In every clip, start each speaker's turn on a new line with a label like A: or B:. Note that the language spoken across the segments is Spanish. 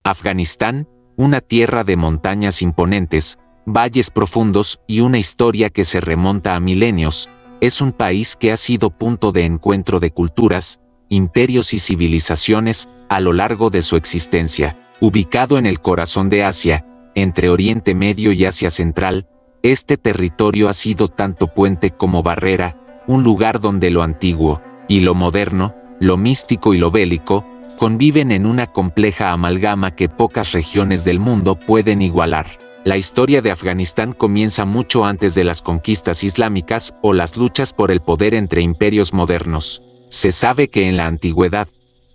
A: Afganistán, una tierra de montañas imponentes, valles profundos y una historia que se remonta a milenios, es un país que ha sido punto de encuentro de culturas, imperios y civilizaciones a lo largo de su existencia. Ubicado en el corazón de Asia, entre Oriente Medio y Asia Central, este territorio ha sido tanto puente como barrera, un lugar donde lo antiguo y lo moderno, lo místico y lo bélico, conviven en una compleja amalgama que pocas regiones del mundo pueden igualar. La historia de Afganistán comienza mucho antes de las conquistas islámicas o las luchas por el poder entre imperios modernos. Se sabe que en la antigüedad,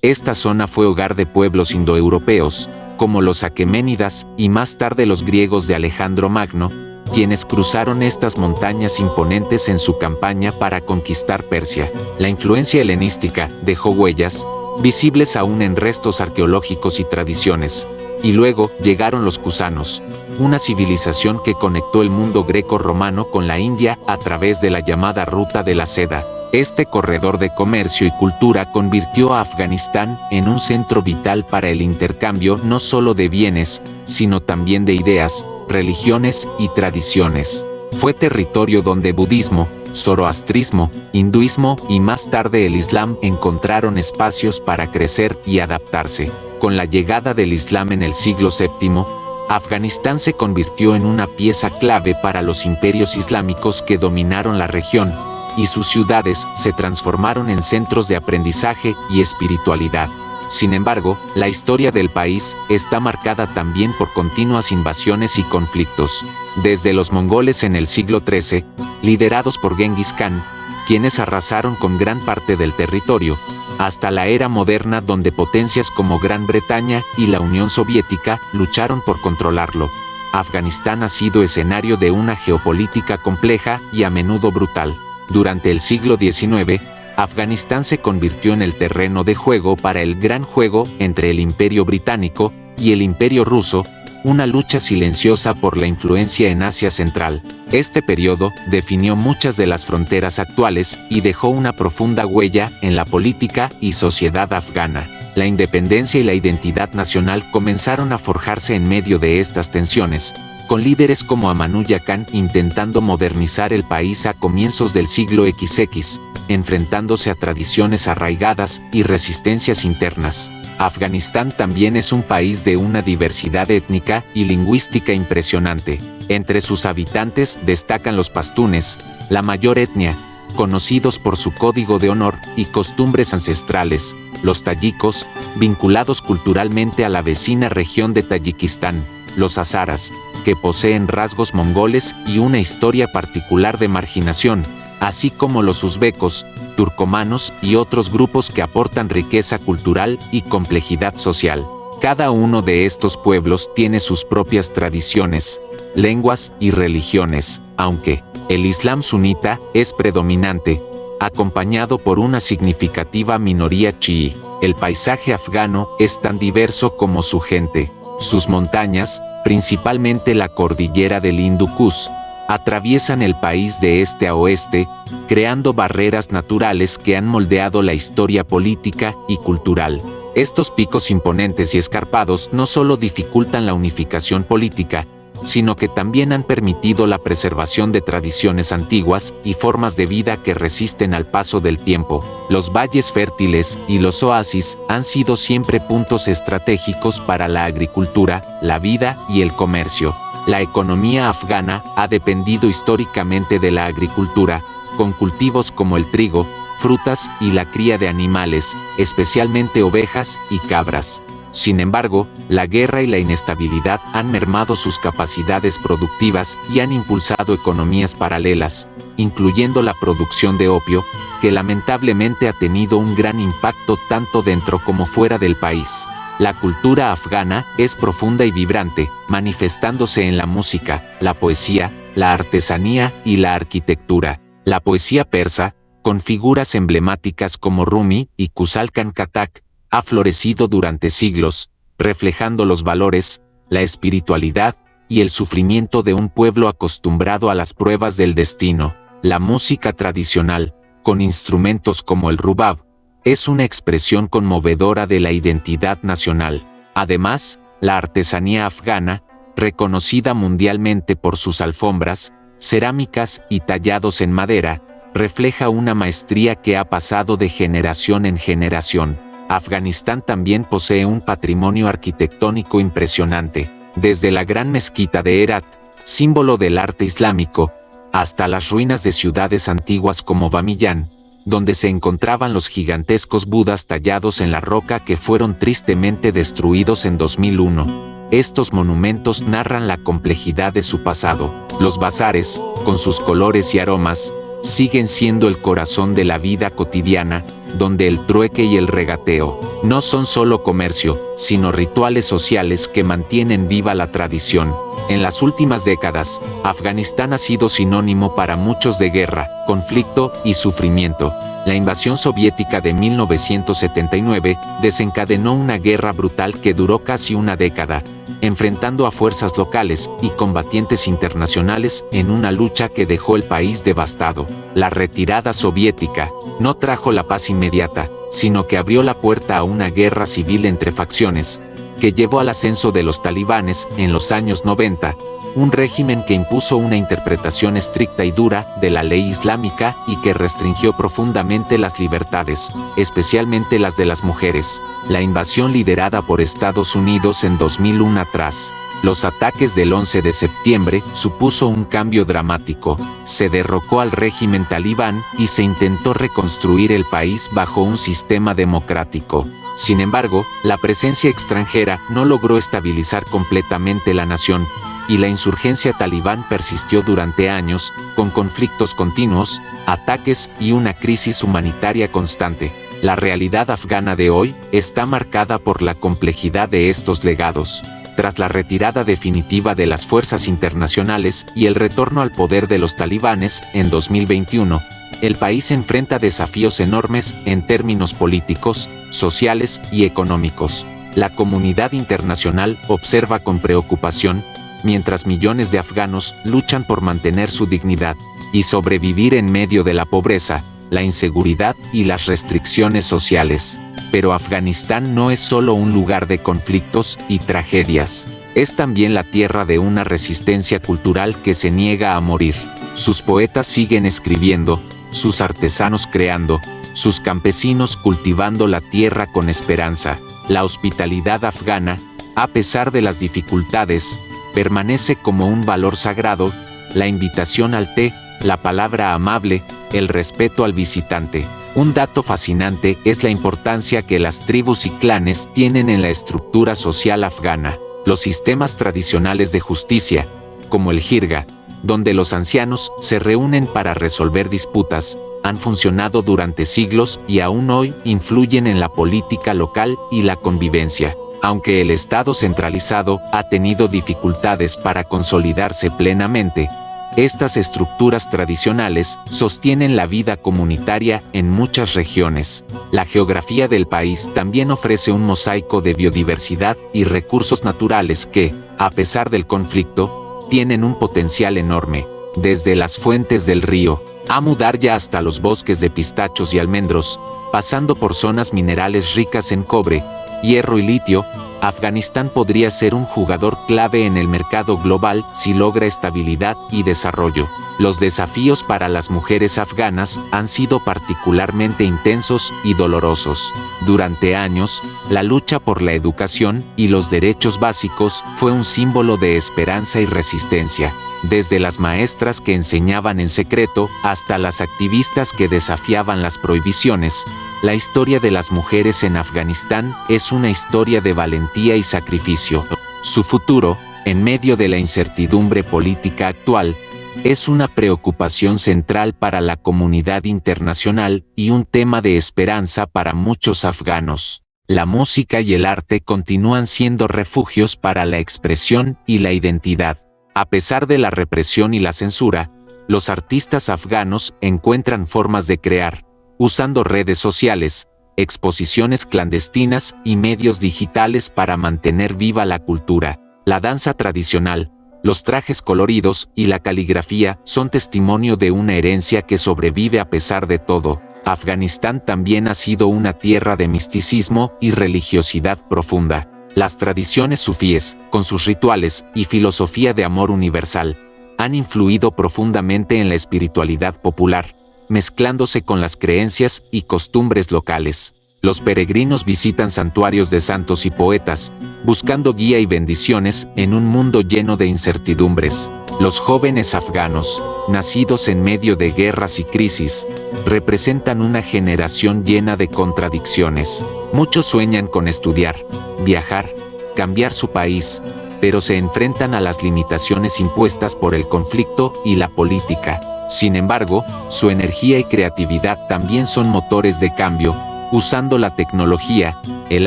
A: esta zona fue hogar de pueblos indoeuropeos, como los aqueménidas y más tarde los griegos de Alejandro Magno, quienes cruzaron estas montañas imponentes en su campaña para conquistar Persia. La influencia helenística dejó huellas, visibles aún en restos arqueológicos y tradiciones. Y luego llegaron los cusanos, una civilización que conectó el mundo greco-romano con la India a través de la llamada Ruta de la Seda. Este corredor de comercio y cultura convirtió a Afganistán en un centro vital para el intercambio no solo de bienes, sino también de ideas, religiones y tradiciones. Fue territorio donde budismo, zoroastrismo, hinduismo y más tarde el islam encontraron espacios para crecer y adaptarse. Con la llegada del islam en el siglo VII, Afganistán se convirtió en una pieza clave para los imperios islámicos que dominaron la región, y sus ciudades se transformaron en centros de aprendizaje y espiritualidad. Sin embargo, la historia del país está marcada también por continuas invasiones y conflictos. Desde los mongoles en el siglo XIII, liderados por Genghis Khan, quienes arrasaron con gran parte del territorio, hasta la era moderna donde potencias como Gran Bretaña y la Unión Soviética lucharon por controlarlo. Afganistán ha sido escenario de una geopolítica compleja y a menudo brutal. Durante el siglo XIX, Afganistán se convirtió en el terreno de juego para el gran juego entre el Imperio Británico y el Imperio Ruso, una lucha silenciosa por la influencia en Asia Central. Este periodo definió muchas de las fronteras actuales y dejó una profunda huella en la política y sociedad afgana. La independencia y la identidad nacional comenzaron a forjarse en medio de estas tensiones, con líderes como Amanullah Khan intentando modernizar el país a comienzos del siglo XX, enfrentándose a tradiciones arraigadas y resistencias internas. Afganistán también es un país de una diversidad étnica y lingüística impresionante. Entre sus habitantes destacan los pastunes, la mayor etnia, conocidos por su código de honor y costumbres ancestrales, los tayikos, vinculados culturalmente a la vecina región de Tayikistán, los hazaras, que poseen rasgos mongoles y una historia particular de marginación, así como los uzbecos, turcomanos y otros grupos que aportan riqueza cultural y complejidad social. Cada uno de estos pueblos tiene sus propias tradiciones, lenguas y religiones, aunque el Islam sunita es predominante, acompañado por una significativa minoría chií. El paisaje afgano es tan diverso como su gente. Sus montañas, principalmente la cordillera del Hindu Kush, atraviesan el país de este a oeste, creando barreras naturales que han moldeado la historia política y cultural. Estos picos imponentes y escarpados no solo dificultan la unificación política, sino que también han permitido la preservación de tradiciones antiguas y formas de vida que resisten al paso del tiempo. Los valles fértiles y los oasis han sido siempre puntos estratégicos para la agricultura, la vida y el comercio. La economía afgana ha dependido históricamente de la agricultura, con cultivos como el trigo, frutas y la cría de animales, especialmente ovejas y cabras. Sin embargo, la guerra y la inestabilidad han mermado sus capacidades productivas y han impulsado economías paralelas, incluyendo la producción de opio, que lamentablemente ha tenido un gran impacto tanto dentro como fuera del país. La cultura afgana es profunda y vibrante, manifestándose en la música, la poesía, la artesanía y la arquitectura. La poesía persa, con figuras emblemáticas como Rumi y Kusalkan Katak, ha florecido durante siglos, reflejando los valores, la espiritualidad y el sufrimiento de un pueblo acostumbrado a las pruebas del destino. La música tradicional, con instrumentos como el rubab, es una expresión conmovedora de la identidad nacional. Además, La artesanía afgana, reconocida mundialmente por sus alfombras, cerámicas y tallados en madera, refleja una maestría que ha pasado de generación en generación. Afganistán también posee un patrimonio arquitectónico impresionante, desde la gran mezquita de Herat, símbolo del arte islámico, hasta las ruinas de ciudades antiguas como Bamiyan, donde se encontraban los gigantescos budas tallados en la roca que fueron tristemente destruidos en 2001. Estos monumentos narran la complejidad de su pasado. Los bazares, con sus colores y aromas, siguen siendo el corazón de la vida cotidiana, donde el trueque y el regateo no son solo comercio, sino rituales sociales que mantienen viva la tradición. En las últimas décadas, Afganistán ha sido sinónimo para muchos de guerra, conflicto y sufrimiento. La invasión soviética de 1979 desencadenó una guerra brutal que duró casi una década, enfrentando a fuerzas locales y combatientes internacionales en una lucha que dejó el país devastado. La retirada soviética no trajo la paz inmediata, sino que abrió la puerta a una guerra civil entre facciones, que llevó al ascenso de los talibanes en los años 90, un régimen que impuso una interpretación estricta y dura de la ley islámica y que restringió profundamente las libertades, especialmente las de las mujeres. La invasión liderada por Estados Unidos en 2001 tras los ataques del 11 de septiembre supuso un cambio dramático. Se derrocó al régimen talibán y se intentó reconstruir el país bajo un sistema democrático. Sin embargo, la presencia extranjera no logró estabilizar completamente la nación, y la insurgencia talibán persistió durante años, con conflictos continuos, ataques y una crisis humanitaria constante. La realidad afgana de hoy está marcada por la complejidad de estos legados. Tras la retirada definitiva de las fuerzas internacionales y el retorno al poder de los talibanes en 2021, el país enfrenta desafíos enormes en términos políticos, sociales y económicos. La comunidad internacional observa con preocupación, mientras millones de afganos luchan por mantener su dignidad y sobrevivir en medio de la pobreza, la inseguridad y las restricciones sociales. Pero Afganistán no es solo un lugar de conflictos y tragedias, es también la tierra de una resistencia cultural que se niega a morir. Sus poetas siguen escribiendo, sus artesanos creando, sus campesinos cultivando la tierra con esperanza. La hospitalidad afgana, a pesar de las dificultades, permanece como un valor sagrado, la invitación al té, la palabra amable, el respeto al visitante. Un dato fascinante es la importancia que las tribus y clanes tienen en la estructura social afgana. Los sistemas tradicionales de justicia, como el jirga, donde los ancianos se reúnen para resolver disputas, han funcionado durante siglos y aún hoy influyen en la política local y la convivencia. Aunque el Estado centralizado ha tenido dificultades para consolidarse plenamente, estas estructuras tradicionales sostienen la vida comunitaria en muchas regiones. La geografía del país también ofrece un mosaico de biodiversidad y recursos naturales que, a pesar del conflicto, tienen un potencial enorme, desde las fuentes del río Amu Darya hasta los bosques de pistachos y almendros, pasando por zonas minerales ricas en cobre, hierro y litio. Afganistán podría ser un jugador clave en el mercado global si logra estabilidad y desarrollo. Los desafíos para las mujeres afganas han sido particularmente intensos y dolorosos. Durante años, la lucha por la educación y los derechos básicos fue un símbolo de esperanza y resistencia. Desde las maestras que enseñaban en secreto hasta las activistas que desafiaban las prohibiciones, la historia de las mujeres en Afganistán es una historia de valentía y sacrificio. Su futuro, en medio de la incertidumbre política actual, es una preocupación central para la comunidad internacional y un tema de esperanza para muchos afganos. La música y el arte continúan siendo refugios para la expresión y la identidad. A pesar de la represión y la censura, los artistas afganos encuentran formas de crear, usando redes sociales, exposiciones clandestinas y medios digitales para mantener viva la cultura. La danza tradicional, los trajes coloridos y la caligrafía son testimonio de una herencia que sobrevive a pesar de todo. Afganistán también ha sido una tierra de misticismo y religiosidad profunda. Las tradiciones sufíes, con sus rituales y filosofía de amor universal, han influido profundamente en la espiritualidad popular, mezclándose con las creencias y costumbres locales. Los peregrinos visitan santuarios de santos y poetas, buscando guía y bendiciones en un mundo lleno de incertidumbres. Los jóvenes afganos, nacidos en medio de guerras y crisis, representan una generación llena de contradicciones. Muchos sueñan con estudiar, viajar, cambiar su país, pero se enfrentan a las limitaciones impuestas por el conflicto y la política. Sin embargo, su energía y creatividad también son motores de cambio, usando la tecnología, el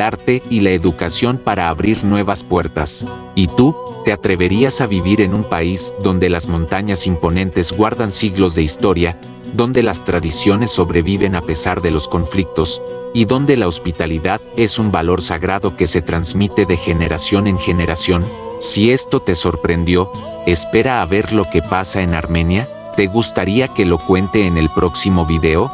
A: arte y la educación para abrir nuevas puertas. ¿Y tú, te atreverías a vivir en un país donde las montañas imponentes guardan siglos de historia, donde las tradiciones sobreviven a pesar de los conflictos, y donde la hospitalidad es un valor sagrado que se transmite de generación en generación? Si esto te sorprendió, espera a ver lo que pasa en Armenia. ¿Te gustaría que lo cuente en el próximo video?